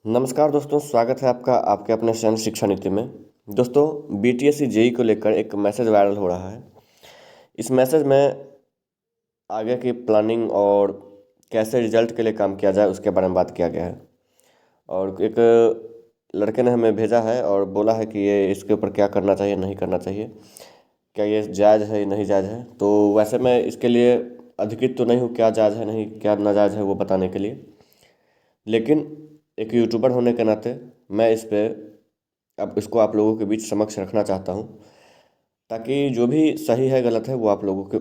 नमस्कार दोस्तों, स्वागत है आपका आपके अपने चैनल शिक्षा नीति में। दोस्तों, बीटीएससी जेई को लेकर एक मैसेज वायरल हो रहा है। इस मैसेज में आगे की प्लानिंग और कैसे रिजल्ट के लिए काम किया जाए उसके बारे में बात किया गया है। और एक लड़के ने हमें भेजा है और बोला है कि ये इसके ऊपर क्या करना चाहिए, नहीं करना चाहिए, क्या ये जायज़ है नहीं जायज़ है। तो वैसे मैं इसके लिए अधिकृत तो नहीं हूँ क्या जायज़ है नहीं क्या नाजायज़ है वो बताने के लिए, लेकिन एक यूट्यूबर होने के नाते मैं इस पे अब इसको आप लोगों के बीच समक्ष रखना चाहता हूँ, ताकि जो भी सही है गलत है वो आप लोगों के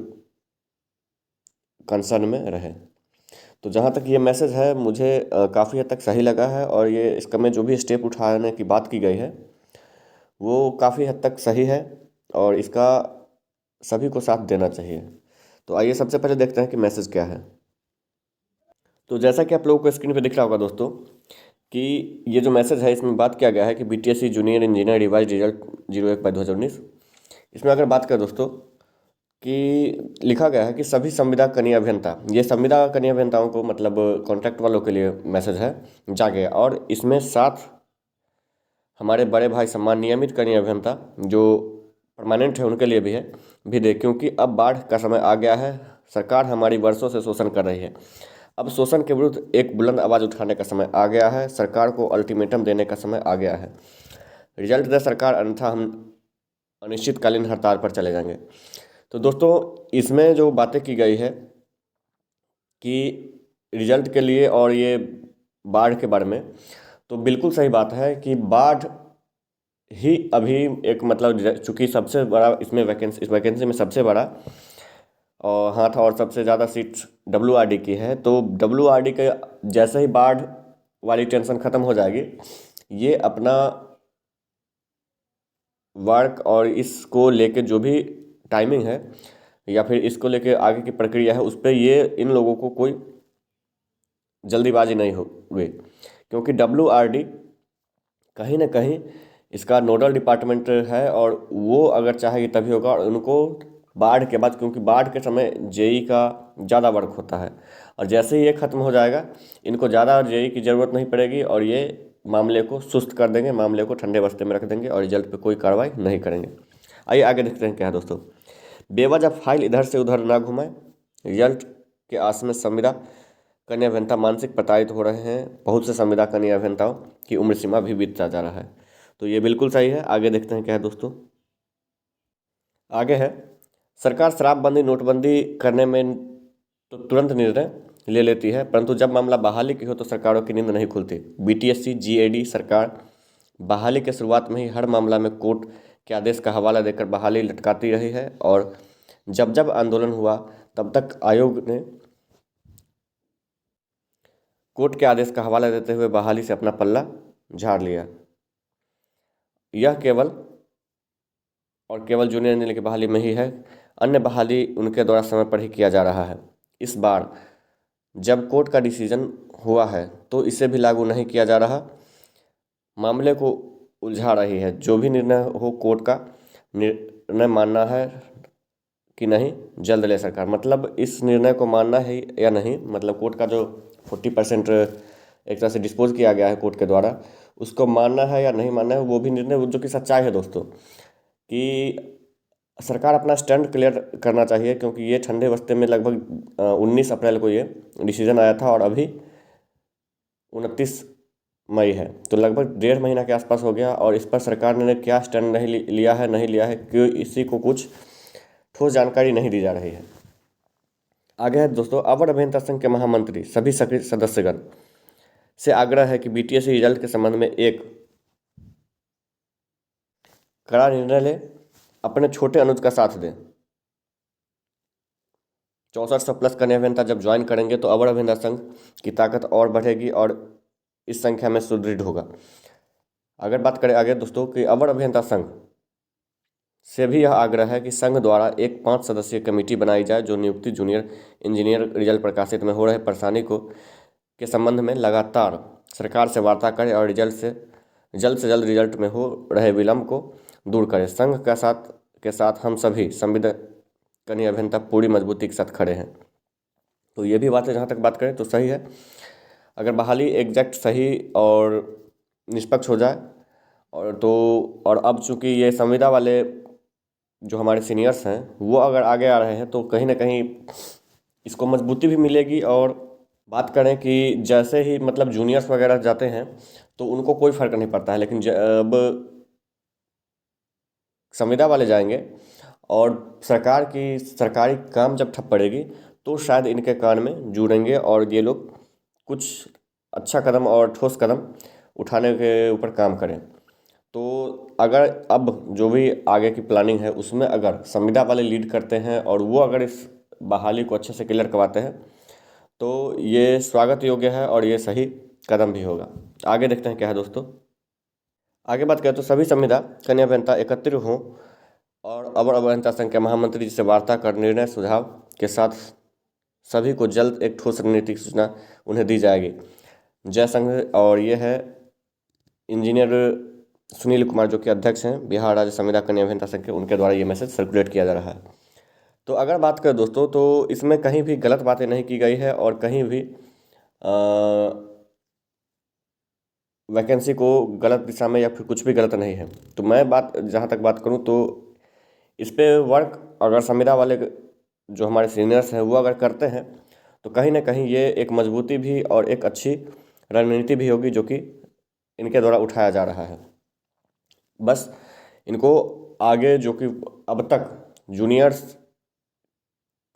कंसर्न में रहे। तो जहाँ तक ये मैसेज है मुझे काफ़ी हद तक सही लगा है, और ये इसका में जो भी स्टेप उठाने की बात की गई है वो काफ़ी हद तक सही है, और इसका सभी को साथ देना चाहिए। तो आइए सबसे पहले देखते हैं कि मैसेज क्या है। तो जैसा कि आप लोगों को स्क्रीन पे दिख रहा होगा दोस्तों, कि ये जो मैसेज है इसमें बात किया गया है कि BTSC junior engineer revise result 01/2019। इसमें अगर बात करें दोस्तों कि लिखा गया है कि सभी संविदा कनीय अभियंता, ये संविदा कनीय अभियंताओं को मतलब कॉन्ट्रैक्ट वालों के लिए मैसेज है, जागे। और इसमें साथ हमारे बड़े भाई सम्मान नियमित कनीय अभियंता जो परमानेंट है उनके लिए भी है, भी दे, क्योंकि अब बाढ़ का समय आ गया है। सरकार हमारी वर्षों से शोषण कर रही है। अब शोषण के विरुद्ध एक बुलंद आवाज़ उठाने का समय आ गया है। सरकार को अल्टीमेटम देने का समय आ गया है। रिजल्ट दे सरकार, अन्यथा हम अनिश्चितकालीन हड़ताल पर चले जाएंगे। तो दोस्तों, इसमें जो बातें की गई है कि रिजल्ट के लिए और ये बाढ़ के बारे में, तो बिल्कुल सही बात है कि बाढ़ ही अभी एक मतलब चूँकि सबसे बड़ा इसमें वैकेंसी, इस वैकेंसी में सबसे बड़ा और हाथ और सबसे ज़्यादा सीट डब्ल्यूआरडी की है। तो डब्ल्यूआरडी के जैसे ही बाढ़ वाली टेंशन ख़त्म हो जाएगी, ये अपना वर्क और इसको लेके जो भी टाइमिंग है या फिर इसको लेके आगे की प्रक्रिया है उस पर ये इन लोगों को कोई जल्दीबाजी नहीं हुई, क्योंकि डब्ल्यूआरडी कहीं ना कहीं इसका नोडल डिपार्टमेंट है, और वो अगर चाहेगी तभी होगा। और उनको बाढ़ के बाद, क्योंकि बाढ़ के समय जेई का ज़्यादा वर्क होता है, और जैसे ही ये ख़त्म हो जाएगा इनको ज़्यादा जेई की ज़रूरत नहीं पड़ेगी, और ये मामले को सुस्त कर देंगे, मामले को ठंडे बस्ते में रख देंगे और रिजल्ट पे कोई कार्रवाई नहीं करेंगे। आइए आगे देखते हैं क्या है दोस्तों। बेवजह फाइल इधर से उधर ना घुमाएं, रिजल्ट के आस में संविदा कन्या अभियंता मानसिक प्रताड़ित हो रहे हैं। बहुत से संविदा कन्या अभियंताओं की उम्र सीमा भी बीतता जा रहा है। तो ये बिल्कुल सही है। आगे देखते हैं क्या है दोस्तों। आगे है, सरकार शराबबंदी नोटबंदी करने में तो तुरंत निर्णय ले लेती है, परंतु जब मामला बहाली की हो तो सरकारों की नींद नहीं खुलती। बीटीएससी जीएडी सरकार बहाली के शुरुआत में ही हर मामला में कोर्ट के आदेश का हवाला देकर बहाली लटकाती रही है, और जब जब आंदोलन हुआ तब तक आयोग ने कोर्ट के आदेश का हवाला देते हुए बहाली से अपना पल्ला झाड़ लिया। यह केवल और केवल जूनियर इंजीनियर की बहाली में ही है, अन्य बहाली उनके द्वारा समय पर ही किया जा रहा है। इस बार जब कोर्ट का डिसीजन हुआ है तो इसे भी लागू नहीं किया जा रहा, मामले को उलझा रही है। जो भी निर्णय हो कोर्ट का निर्णय मानना है कि नहीं जल्द ले सरकार, मतलब इस निर्णय को मानना है या नहीं, मतलब कोर्ट का जो 40% एक तरह से डिस्पोज किया गया है कोर्ट के द्वारा, उसको मानना है या नहीं मानना है, वो भी निर्णय जो कि सच्चाई है दोस्तों, कि सरकार अपना स्टैंड क्लियर करना चाहिए। क्योंकि ये ठंडे बस्ते में लगभग 19 अप्रैल को ये डिसीजन आया था, और अभी 29 मई है, तो लगभग 1.5 महीना के आसपास हो गया, और इस पर सरकार ने क्या स्टैंड नहीं लिया है, नहीं लिया है, क्यों इसी को कुछ ठोस जानकारी नहीं दी जा रही है। आगे है दोस्तों, अवर अभियंता संघ के महामंत्री सभी सक्रिय सदस्यगण से आग्रह है कि बीटीएससी रिजल्ट के संबंध में एक कड़ा निर्णय ले, अपने छोटे अनुज का साथ दें। 6400 प्लस कन्या अभियंता जब ज्वाइन करेंगे तो अवर अभियंता संघ की ताकत और बढ़ेगी और इस संख्या में सुदृढ़ होगा। अगर बात करें आगे दोस्तों कि अवर अभियंता संघ से भी यह आग्रह है कि संघ द्वारा एक 5 सदस्यीय कमेटी बनाई जाए जो नियुक्ति जूनियर इंजीनियर रिजल्ट प्रकाशित में हो रहे परेशानी को के संबंध में लगातार सरकार से वार्ता करे और रिजल्ट से जल्द रिजल्ट में हो रहे विलंब को दूर करे। संघ के साथ हम सभी संविदा कनीय अभियंता पूरी मजबूती के साथ खड़े हैं। तो ये भी बात है, जहाँ तक बात करें तो सही है। अगर बहाली एग्जैक्ट सही और निष्पक्ष हो जाए और अब चूंकि ये संविदा वाले जो हमारे सीनियर्स हैं वो अगर आगे आ रहे हैं तो कहीं ना कहीं इसको मजबूती भी मिलेगी। और बात करें कि जैसे ही मतलब जूनियर्स वगैरह जाते हैं तो उनको कोई फ़र्क नहीं पड़ता है, लेकिन अब संविदा वाले जाएंगे और सरकारी काम जब ठप पड़ेगी तो शायद इनके कान में जुड़ेंगे और ये लोग कुछ अच्छा कदम और ठोस कदम उठाने के ऊपर काम करें। तो अगर अब जो भी आगे की प्लानिंग है उसमें अगर संविदा वाले लीड करते हैं और वो अगर इस बहाली को अच्छे से क्लियर करवाते हैं तो ये स्वागत योग्य है और ये सही कदम भी होगा। आगे देखते हैं क्या है दोस्तों। आगे बात करें तो सभी संविदा कन्या अभियंता एकत्रित हों और अवर अभियंता संघ के महामंत्री जी से वार्ता कर निर्णय सुझाव के साथ सभी को जल्द एक ठोस रणनीतिक सूचना उन्हें दी जाएगी। जय संघ और ये है इंजीनियर सुनील कुमार जो कि अध्यक्ष हैं बिहार राज्य संविदा कन्या अभियंता संघ के, उनके द्वारा ये मैसेज सर्कुलेट किया जा रहा है। तो अगर बात करें दोस्तों तो इसमें कहीं भी गलत बातें नहीं की गई है और कहीं भी वैकेंसी को गलत दिशा में या फिर कुछ भी गलत नहीं है। तो मैं जहाँ तक बात करूँ तो इस पे वर्क अगर संविदा वाले जो हमारे सीनियर्स हैं वो अगर करते हैं तो कहीं ना कहीं ये एक मजबूती भी और एक अच्छी रणनीति भी होगी जो कि इनके द्वारा उठाया जा रहा है। बस इनको आगे जो कि अब तक जूनियर्स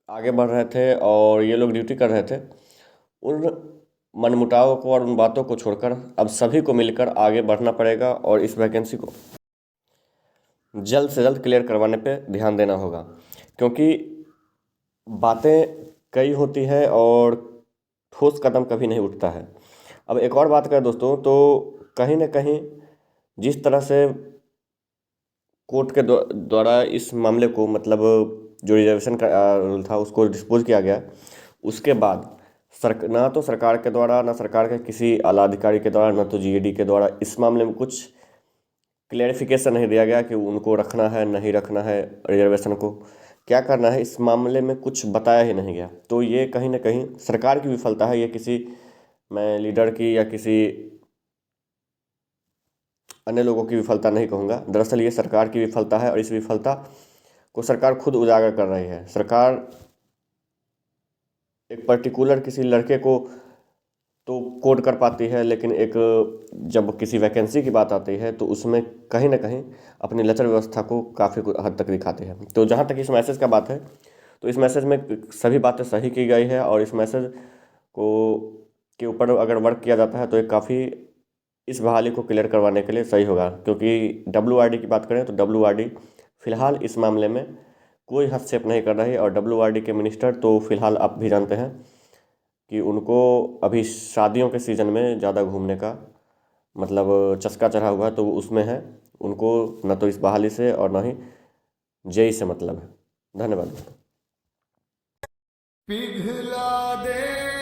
आगे बढ़ रहे थे और ये लोग ड्यूटी कर रहे थे, उन मनमुटावों को और उन बातों को छोड़कर अब सभी को मिलकर आगे बढ़ना पड़ेगा और इस वैकेंसी को जल्द से जल्द क्लियर करवाने पे ध्यान देना होगा, क्योंकि बातें कई होती है और ठोस कदम कभी नहीं उठता है। अब एक और बात करें दोस्तों तो कहीं ना कहीं जिस तरह से कोर्ट के द्वारा इस मामले को मतलब जो रिजर्वेशन का रूल था उसको डिस्पोज किया गया, उसके बाद ना तो सरकार के द्वारा ना सरकार के किसी आला अधिकारी के द्वारा ना तो जीएडी के द्वारा इस मामले में कुछ क्लेरिफिकेशन नहीं दिया गया कि उनको रखना है नहीं रखना है, रिजर्वेशन को क्या करना है, इस मामले में कुछ बताया ही नहीं गया। तो ये कहीं ना कहीं सरकार की विफलता है, ये किसी मैं लीडर की या किसी अन्य लोगों की विफलता नहीं कहूँगा। दरअसल ये सरकार की विफलता है और इस विफलता को सरकार खुद उजागर कर रही है। सरकार एक पर्टिकुलर किसी लड़के को तो कोड कर पाती है, लेकिन एक जब किसी वैकेंसी की बात आती है तो उसमें कहीं ना कहीं अपनी लचर व्यवस्था को काफ़ी हद तक दिखाती है। तो जहाँ तक इस मैसेज का बात है तो इस मैसेज में सभी बातें सही की गई है और इस मैसेज को के ऊपर अगर वर्क किया जाता है तो एक काफ़ी इस बहाली को क्लियर करवाने के लिए सही होगा। क्योंकि डब्ल्यूआरडी की बात करें तो डब्ल्यूआरडी फ़िलहाल इस मामले में कोई हस्तक्षेप नहीं कर रही और डब्ल्यूआरडी के मिनिस्टर तो फिलहाल आप भी जानते हैं कि उनको अभी शादियों के सीज़न में ज़्यादा घूमने का मतलब चस्का चढ़ा हुआ है, तो उसमें है उनको न तो इस बहाली से और न ही जेई से मतलब है। धन्यवाद। पिघला दे